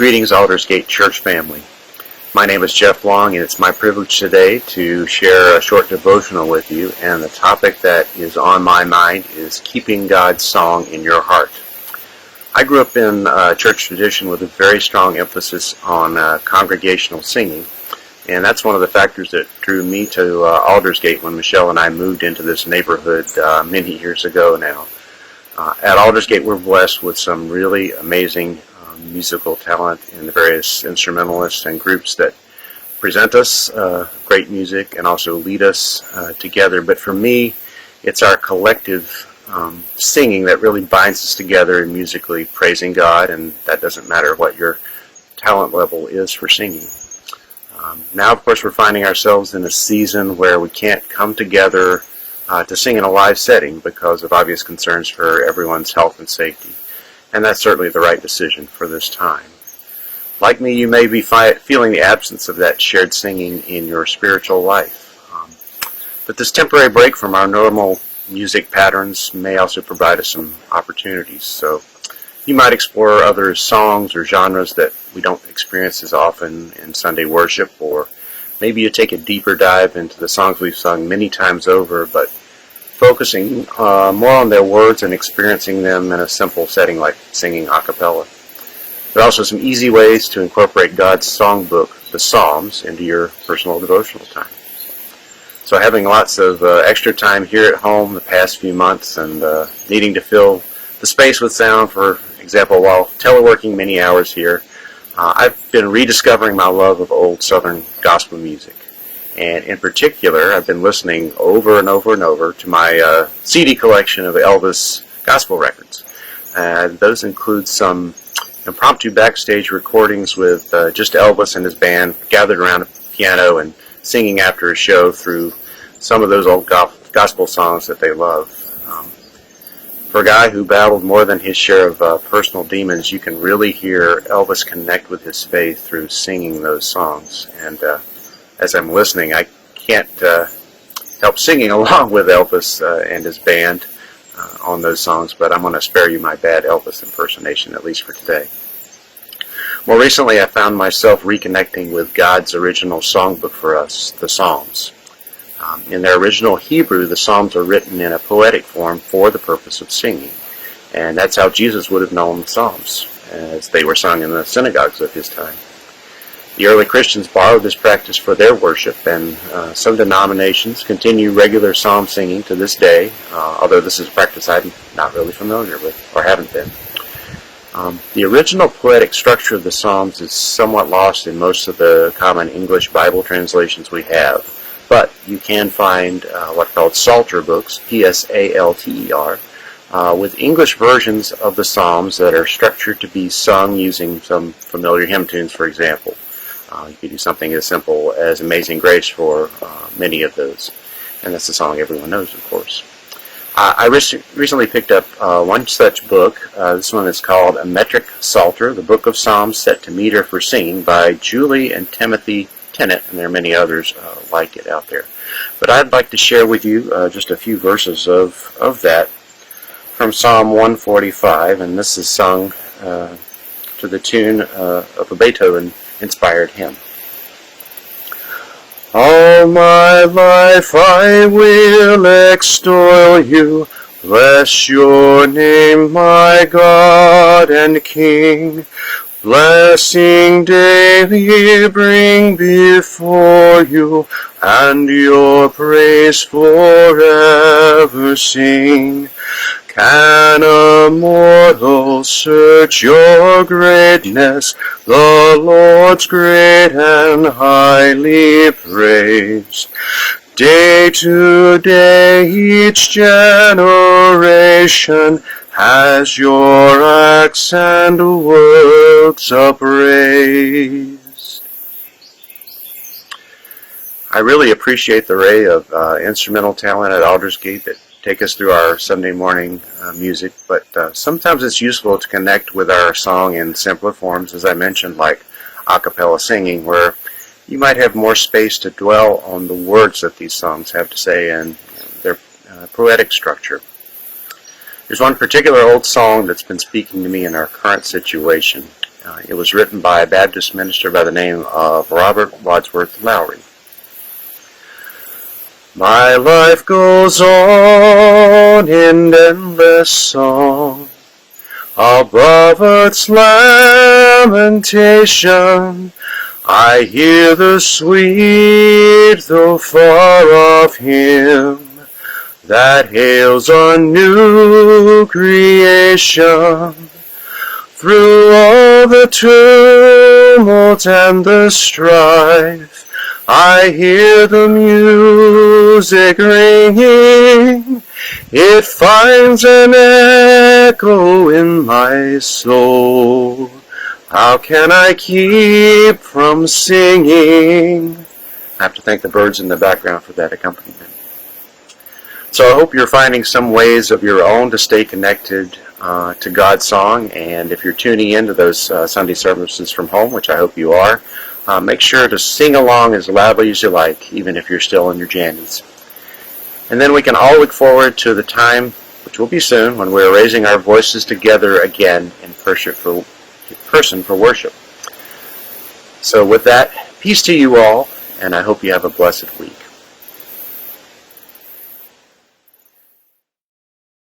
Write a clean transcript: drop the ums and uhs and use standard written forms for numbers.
Greetings, Aldersgate Church family. My name is Jeff Long, and it's my privilege today to share a short devotional with you, and the topic that is on my mind is keeping God's song in your heart. I grew up in church tradition with a very strong emphasis on congregational singing, and that's one of the factors that drew me to Aldersgate when Michelle and I moved into this neighborhood many years ago now. At Aldersgate, we're blessed with some really amazing musical talent in the various instrumentalists and groups that present us great music and also lead us together. But for me, it's our collective singing that really binds us together in musically praising God, and that doesn't matter what your talent level is for singing. Now, of course, we're finding ourselves in a season where we can't come together to sing in a live setting because of obvious concerns for everyone's health and safety. And that's certainly the right decision for this time. Like me, you may be feeling the absence of that shared singing in your spiritual life. But this temporary break from our normal music patterns may also provide us some opportunities. So you might explore other songs or genres that we don't experience as often in Sunday worship, or maybe you take a deeper dive into the songs we've sung many times over, but focusing more on their words and experiencing them in a simple setting like singing a cappella. There are also some easy ways to incorporate God's songbook, the Psalms, into your personal devotional time. So having lots of extra time here at home the past few months and needing to fill the space with sound, for example, while teleworking many hours here, I've been rediscovering my love of old Southern gospel music. And in particular, I've been listening over and over and over to my CD collection of Elvis gospel records. Those include some impromptu backstage recordings with just Elvis and his band gathered around a piano and singing after a show through some of those old gospel songs that they love. For a guy who battled more than his share of personal demons, you can really hear Elvis connect with his faith through singing those songs. And as I'm listening, I can't help singing along with Elvis and his band on those songs, but I'm going to spare you my bad Elvis impersonation, at least for today. More recently, I found myself reconnecting with God's original songbook for us, the Psalms. In their original Hebrew, the Psalms are written in a poetic form for the purpose of singing, and that's how Jesus would have known the Psalms, as they were sung in the synagogues of his time. The early Christians borrowed this practice for their worship, and some denominations continue regular psalm singing to this day, although this is a practice I'm not really familiar with, or haven't been. The original poetic structure of the Psalms is somewhat lost in most of the common English Bible translations we have, but you can find what are called Psalter books, Psalter, with English versions of the Psalms that are structured to be sung using some familiar hymn tunes, for example. You could do something as simple as Amazing Grace for many of those. And that's the song everyone knows, of course. I recently picked up one such book. This one is called A Metric Psalter, the Book of Psalms Set to Meter for Singing by Julie and Timothy Tennant, and there are many others like it out there. But I'd like to share with you just a few verses of that from Psalm 145, and this is sung to the tune of a Beethoven-inspired hymn. All my life I will extol you, bless your name, my God and King. Blessing daily bring before you, and your praise forever sing. Can a mortal search your greatness, the Lord's great and highly praised? Day to day each generation has your acts and works appraised. I really appreciate the array of instrumental talent at Aldersgate that take us through our Sunday morning music, but sometimes it's useful to connect with our song in simpler forms, as I mentioned, like a cappella singing, where you might have more space to dwell on the words that these songs have to say and their poetic structure. There's one particular old song that's been speaking to me in our current situation, It was written by a Baptist minister by the name of Robert Wadsworth Lowry. My life goes on in endless song, above earth's lamentation. I hear the sweet, though far off hymn that hails a new creation. Through all the tumult and the strife, I hear the music ringing. It finds an echo in my soul. How can I keep from singing? I have to thank the birds in the background for that accompaniment. So I hope you're finding some ways of your own to stay connected to God's song. And if you're tuning into those Sunday services from home, which I hope you are, make sure to sing along as loudly as you like, even if you're still in your jammies. And then we can all look forward to the time, which will be soon, when we're raising our voices together again in person for worship. So with that, peace to you all, and I hope you have a blessed week.